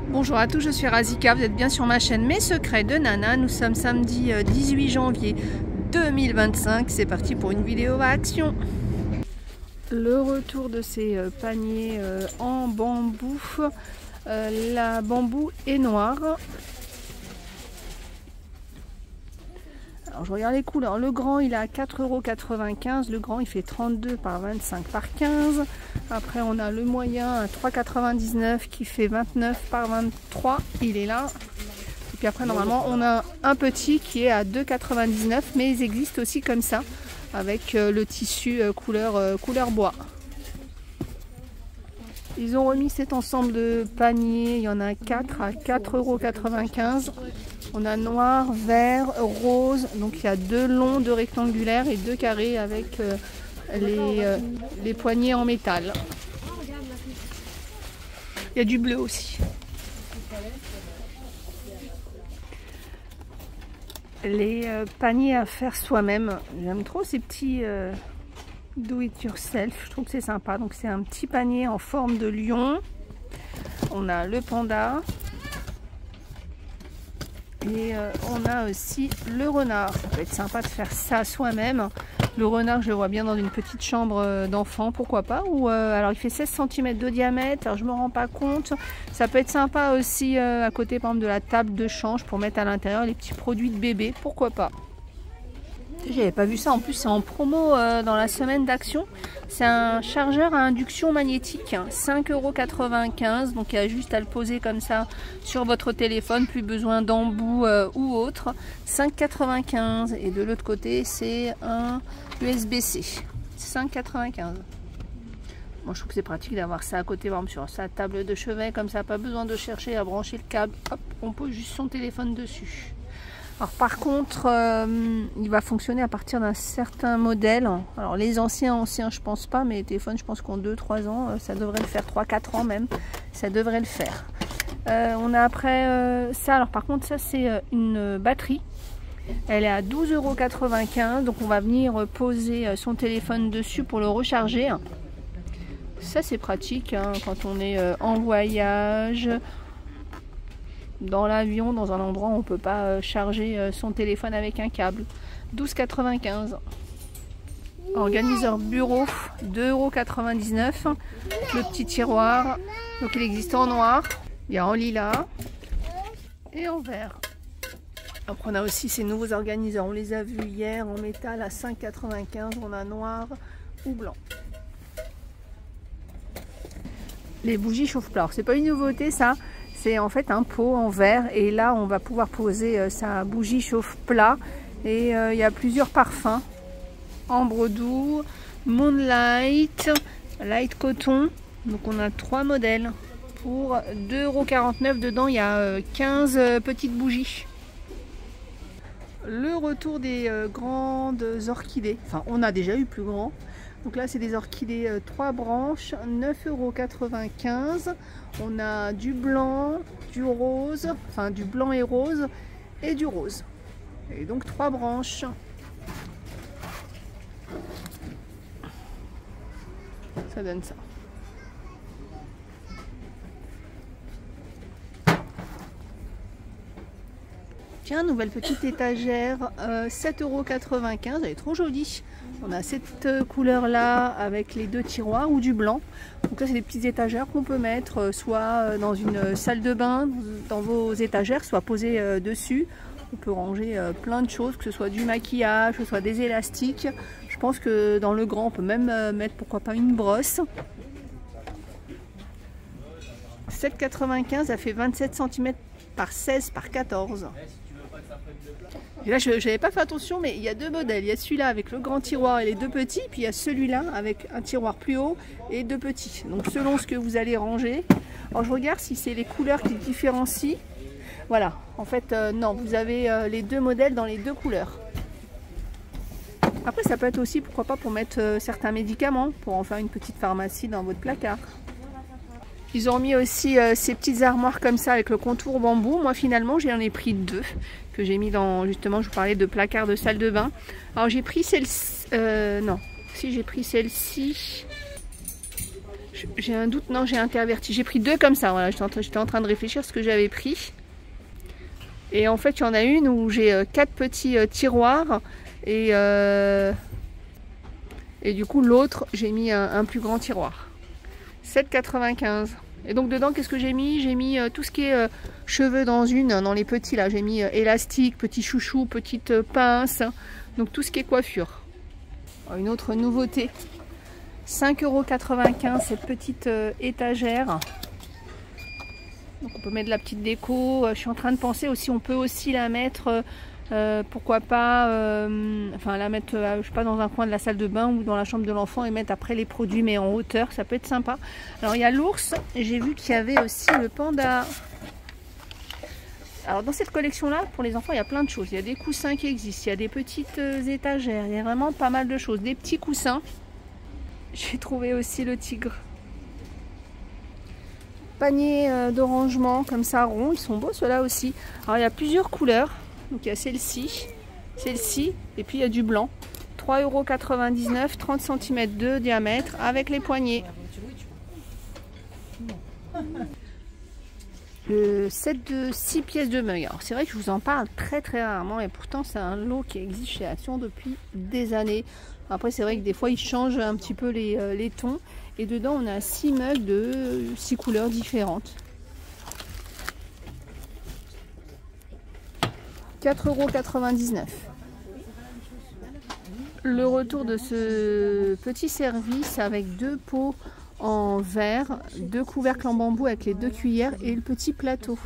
Bonjour à tous, je suis Razika, vous êtes bien sur ma chaîne Mes Secrets de Nana. Nous sommes samedi 18 janvier 2025, c'est parti pour une vidéo à action. Le retour de ces paniers en bambou, la bambou est noire. Alors je regarde les couleurs, le grand il est à 4,95 €, le grand il fait 32 par 25 par 15. Après on a le moyen à 3,99 € qui fait 29 par 23, il est là. Et puis après normalement on a un petit qui est à 2,99 €, mais ils existent aussi comme ça, avec le tissu couleur bois. Ils ont remis cet ensemble de paniers, il y en a 4 à 4,95 €. On a noir, vert, rose, donc il y a 2 longs, 2 rectangulaires et 2 carrés avec les poignées en métal. Il y a du bleu aussi. Les paniers à faire soi-même, j'aime trop ces petits do it yourself, je trouve que c'est sympa. Donc c'est un petit panier en forme de lion. On a le panda. Et on a aussi le renard. Ça peut être sympa de faire ça soi-même. Le renard, je le vois bien dans une petite chambre d'enfant, pourquoi pas. Ou alors il fait 16 cm de diamètre, alors je me rends pas compte. Ça peut être sympa aussi à côté par exemple de la table de change pour mettre à l'intérieur les petits produits de bébé, pourquoi pas. J'avais pas vu ça, en plus c'est en promo dans la semaine d'action. C'est un chargeur à induction magnétique, 5,95 €, donc il y a juste à le poser comme ça sur votre téléphone, plus besoin d'embout ou autre. 5,95 € et de l'autre côté c'est un USB-C, 5,95 €. Moi je trouve que c'est pratique d'avoir ça à côté, par exemple sur sa table de chevet, comme ça, pas besoin de chercher à brancher le câble, hop, on pose juste son téléphone dessus. Alors par contre, il va fonctionner à partir d'un certain modèle. Alors les anciens je pense pas, mais les téléphones je pense qu'en 2-3 ans, ça devrait le faire, 3-4 ans même, ça devrait le faire. On a après ça, alors par contre ça c'est une batterie. Elle est à 12,95 €, donc on va venir poser son téléphone dessus pour le recharger. Ça c'est pratique hein, quand on est en voyage, dans l'avion, dans un endroit où on ne peut pas charger son téléphone avec un câble. 12,95 €. Organiseur bureau, 2,99 €. Le petit tiroir, donc il existe en noir, il y a en lilas et en vert. Après on a aussi ces nouveaux organiseurs, on les a vus hier en métal à 5,95 €, on a noir ou blanc. Les bougies chauffe-plat, c'est pas une nouveauté ça. C'est en fait un pot en verre et là on va pouvoir poser sa bougie chauffe-plat et il y a plusieurs parfums. Ambre doux, Moonlight, Light Coton. Donc on a 3 modèles pour 2,49 €. Dedans il y a 15 petites bougies. Le retour des grandes orchidées. Enfin on a déjà eu plus grand. Donc là c'est des orchidées 3 branches, 9,95 €. On a du blanc, du rose, enfin du blanc et rose et du rose. Et donc 3 branches. Ça donne ça. Tiens, nouvelle petite étagère, 7,95 €, elle est trop jolie. On a cette couleur là avec les 2 tiroirs ou du blanc. Donc là c'est des petites étagères qu'on peut mettre soit dans une salle de bain, dans vos étagères, soit posées dessus. On peut ranger plein de choses, que ce soit du maquillage, que ce soit des élastiques. Je pense que dans le grand on peut même mettre pourquoi pas une brosse. 7,95 €, ça fait 27 cm par 16 par 14. Et là je n'avais pas fait attention, mais il y a 2 modèles. Il y a celui-là avec le grand tiroir et les 2 petits, puis il y a celui-là avec un tiroir plus haut et 2 petits. Donc selon ce que vous allez ranger. Alors je regarde si c'est les couleurs qui différencient. Voilà, en fait non, vous avez les 2 modèles dans les 2 couleurs. Après ça peut être aussi, pourquoi pas, pour mettre certains médicaments, pour en faire une petite pharmacie dans votre placard. Ils ont mis aussi ces petites armoires comme ça avec le contour bambou. Moi finalement j'en ai pris 2 que j'ai mis dans, justement je vous parlais de placard de salle de bain. Alors j'ai pris celle-ci, non, si j'ai pris celle-ci, J'ai un doute, non, j'ai interverti. J'ai pris 2 comme ça, voilà, j'étais en train de réfléchir à ce que j'avais pris. Et en fait, il y en a une où j'ai 4 petits tiroirs et du coup, l'autre, j'ai mis un plus grand tiroir. 7,95. Et donc dedans, qu'est-ce que j'ai mis? J'ai mis tout ce qui est cheveux dans les petits là. J'ai mis élastique, petit chouchou, petite pince. Donc tout ce qui est coiffure. Une autre nouveauté. 5,95 € cette petite étagère. Donc on peut mettre de la petite déco. Je suis en train de penser aussi, on peut aussi la mettre, pourquoi pas, enfin la mettre, je sais pas, dans un coin de la salle de bain ou dans la chambre de l'enfant et mettre après les produits mais en hauteur, ça peut être sympa. Alors il y a l'ours, j'ai vu qu'il y avait aussi le panda. Alors dans cette collection là, pour les enfants, il y a plein de choses. Il y a des coussins qui existent, il y a des petites étagères, il y a vraiment pas mal de choses. Des petits coussins. J'ai trouvé aussi le tigre. Panier de rangement comme ça rond, ils sont beaux ceux-là aussi. Alors il y a plusieurs couleurs, donc il y a celle-ci, et puis il y a du blanc. 3,99 €, 30 cm de diamètre avec les poignées. Le set de 6 pièces de mug. Alors c'est vrai que je vous en parle très rarement et pourtant c'est un lot qui existe chez Action depuis des années. Après c'est vrai que des fois ils changent un petit peu les tons. Et dedans on a 6 mugs de 6 couleurs différentes. 4,99 €. Le retour de ce petit service avec 2 pots en verre, 2 couvercles en bambou avec les 2 cuillères et le petit plateau.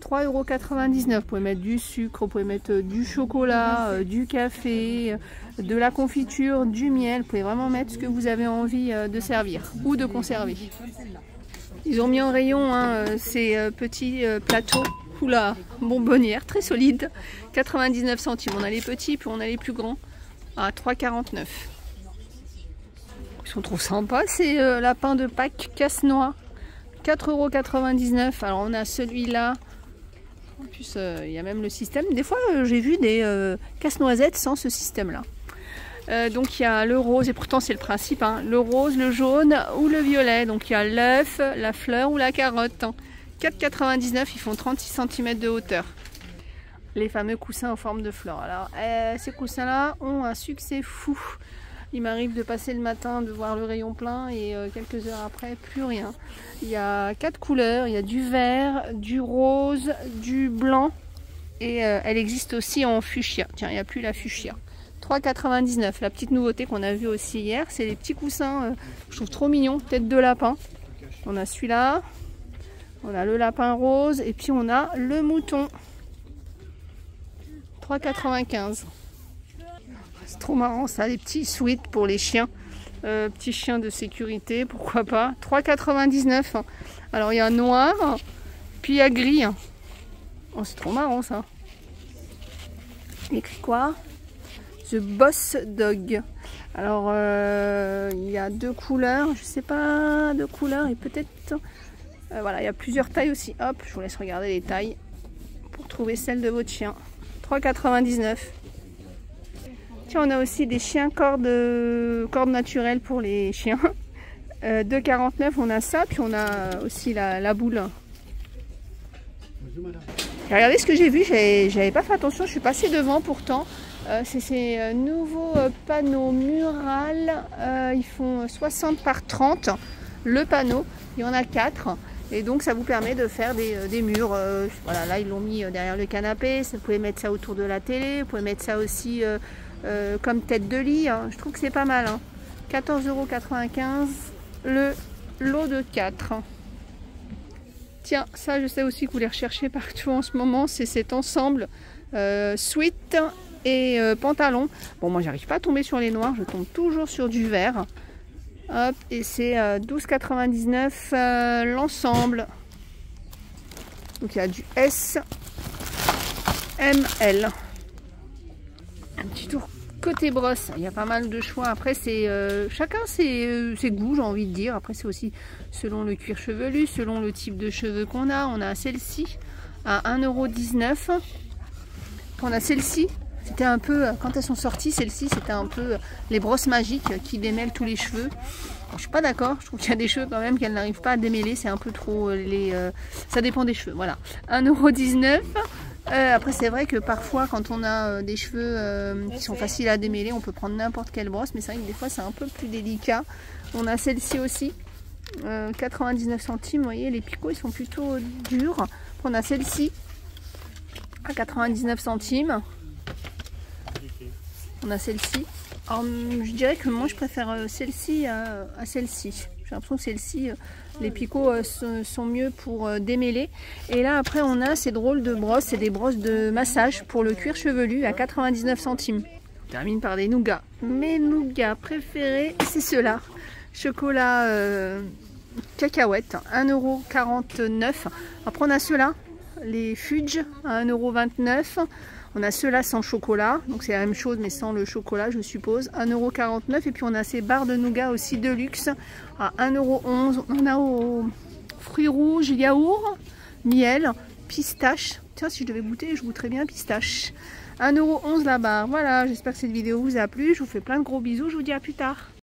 3,99 €. Vous pouvez mettre du sucre, vous pouvez mettre du chocolat, du café, de la confiture, du miel. Vous pouvez vraiment mettre ce que vous avez envie de servir ou de conserver. Ils ont mis en rayon ces petits plateaux. Oula, bonbonnière, très solide. 99 centimes. On a les petits, puis on a les plus grands à 3,49 €. Ils sont trop sympas ces lapins de Pâques casse-noix. 4,99 €. Alors on a celui-là. En plus, il y a même le système. Des fois, j'ai vu des casse-noisettes sans ce système-là. Donc il y a le rose, et pourtant c'est le principe, hein, le rose, le jaune ou le violet. Donc il y a l'œuf, la fleur ou la carotte. 4,99 €, ils font 36 cm de hauteur. Les fameux coussins en forme de fleur. Alors ces coussins-là ont un succès fou. Il m'arrive de passer le matin, de voir le rayon plein et quelques heures après, plus rien. Il y a 4 couleurs, il y a du vert, du rose, du blanc et elle existe aussi en fuchsia. Tiens, il n'y a plus la fuchsia. 3,99 €. La petite nouveauté qu'on a vue aussi hier, c'est les petits coussins, je trouve trop mignons, tête de lapin. On a celui-là, on a le lapin rose et puis on a le mouton. 3,95 €. C'est trop marrant ça, les petits sweats pour les chiens. Petits chiens de sécurité, pourquoi pas. 3,99 €. Alors il y a noir, puis il y a gris. Oh, c'est trop marrant ça. Il écrit quoi? The Boss Dog. Alors il y a 2 couleurs, je sais pas, 2 couleurs et peut-être... voilà, il y a plusieurs tailles aussi. Hop, je vous laisse regarder les tailles pour trouver celle de votre chien. 3,99 €. Tiens, on a aussi des chiens cordes naturelles pour les chiens. 2,49 €, on a ça, puis on a aussi la boule. Regardez ce que j'ai vu, j'avais pas fait attention, je suis passée devant pourtant. C'est ces nouveaux panneaux murales, ils font 60 par 30. Le panneau, il y en a 4. Et donc ça vous permet de faire des murs. Voilà, là ils l'ont mis derrière le canapé. Vous pouvez mettre ça autour de la télé. Vous pouvez mettre ça aussi comme tête de lit. Hein. Je trouve que c'est pas mal. Hein. 14,95 € le lot de 4. Tiens, ça je sais aussi que vous les recherchez partout en ce moment. C'est cet ensemble sweat et pantalon. Bon, moi j'arrive pas à tomber sur les noirs. Je tombe toujours sur du vert. Hop, et c'est 12,99 € l'ensemble. Donc il y a du S, M, L. Un petit tour côté brosse. Il y a pas mal de choix. Après, c'est chacun ses goûts, j'ai envie de dire. Après, c'est aussi selon le cuir chevelu, selon le type de cheveux qu'on a. On a celle-ci à 1,19 €. On a celle-ci. C'était un peu, quand elles sont sorties, celle-ci, c'était un peu les brosses magiques qui démêlent tous les cheveux. Je suis pas d'accord, je trouve qu'il y a des cheveux quand même qu'elle n'arrive pas à démêler, c'est un peu trop ça dépend des cheveux, voilà. 1,19 €. Après c'est vrai que parfois quand on a des cheveux qui sont faciles à démêler, on peut prendre n'importe quelle brosse, mais c'est vrai que des fois c'est un peu plus délicat. On a celle-ci aussi, 99 centimes, vous voyez les picots ils sont plutôt durs. Après, on a celle-ci à 99 centimes. On a celle-ci. Alors, je dirais que moi je préfère celle-ci à celle-ci. J'ai l'impression que celle-ci, les picots sont mieux pour démêler. Et là après on a ces drôles de brosses, c'est des brosses de massage pour le cuir chevelu à 99 centimes. On termine par des nougats. Mes nougats préférés, c'est ceux-là. Chocolat cacahuète, 1,49 €. Après on a ceux-là, les Fudge à 1,29 €. On a ceux-là sans chocolat, donc c'est la même chose mais sans le chocolat je suppose, 1,49 €. Et puis on a ces barres de nougat aussi de luxe à 1,11 €. On a aux fruits rouges, yaourt, miel, pistache. Tiens, si je devais goûter, je goûterais bien pistache. 1,11 € la barre. Voilà, j'espère que cette vidéo vous a plu. Je vous fais plein de gros bisous, je vous dis à plus tard.